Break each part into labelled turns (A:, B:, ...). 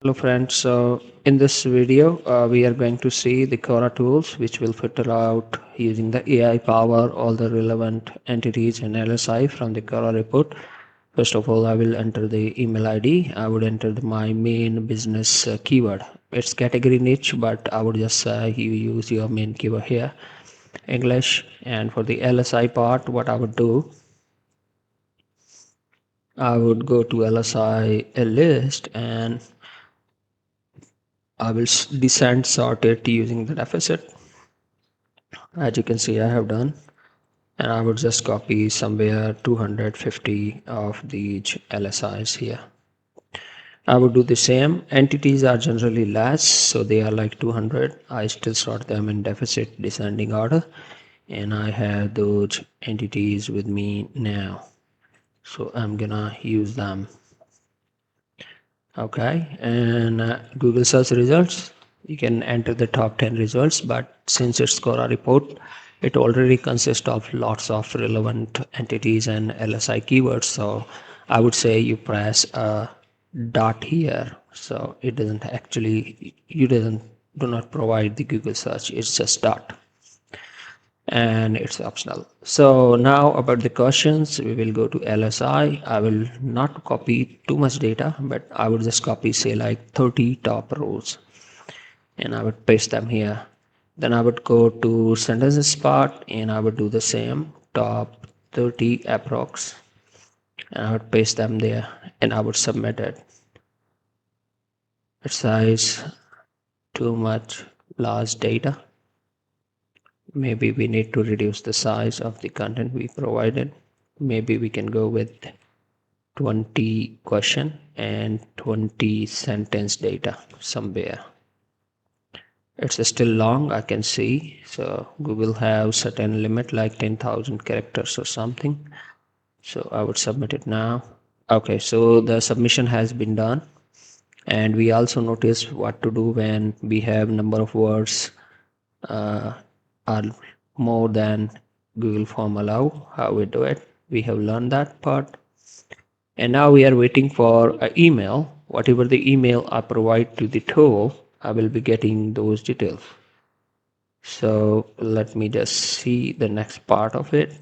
A: Hello friends, so in this video we are going to see the Cora tools which will filter out using the AI power all the relevant entities in LSI from the Cora report. First of all, I will enter the email ID. I would enter my main business keyword. It's category niche, but I would just you use your main keyword here, English. And for the LSI part, what I would do, I would go to LSI list and I will descend sort it using the deficit. As you can see, I have done, and I would just copy somewhere 250 of these LSIs here. I would do the same. Entities are generally less, so they are like 200. I still sort them in deficit descending order, and I have those entities with me now, so I'm gonna use them. Okay, and Google search results, you can enter the top 10 results, but since it's Cora report, it already consists of lots of relevant entities and LSI keywords. So I would say you press a dot here, so it doesn't actually, you doesn't do not provide the Google search, it's just dot, and it's optional. So now about the questions, we will go to LSI. I will not copy too much data, but I would just copy say like 30 top rows, and I would paste them here. Then I would go to sentences part and I would do the same top 30 approx, and I would paste them there and I would submit it. It says too much large data. Maybe we need to reduce the size of the content we provided. Maybe we can go with 20 question and 20 sentence data somewhere. It's still long, I can see. So Google have certain limit like 10,000 characters or something. So I would submit it now. Okay, so the submission has been done. And we also notice what to do when we have number of words uh, are more than Google form allow. How we do it, we have learned that part, and now we are waiting for an email. Whatever the email I provide to the tool, I will be getting those details. So let me just see the next part of it.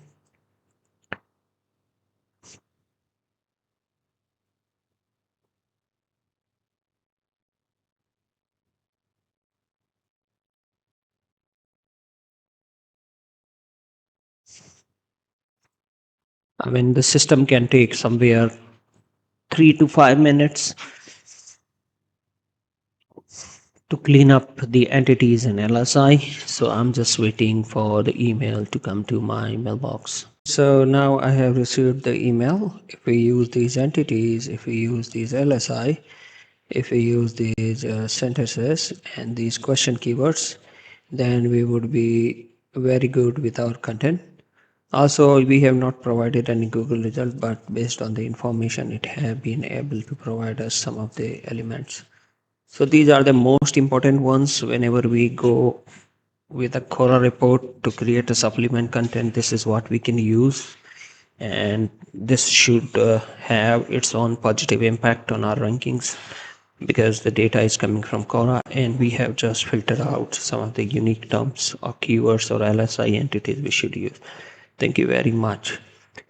A: I mean, the system can take somewhere 3 to 5 minutes to clean up the entities in LSI. So I'm just waiting for the email to come to my mailbox. So now I have received the email. If we use these entities, if we use these LSI, if we use these sentences and these question keywords, then we would be very good with our content. Also, we have not provided any Google result, but based on the information, it have been able to provide us some of the elements. So these are the most important ones whenever we go with a Cora report to create a supplement content. This is what we can use, and this should have its own positive impact on our rankings because the data is coming from Cora and we have just filtered out some of the unique terms or keywords or LSI entities we should use. Thank you very much.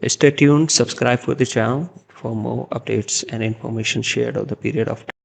A: Stay tuned, subscribe for the channel for more updates and information shared over the period of time.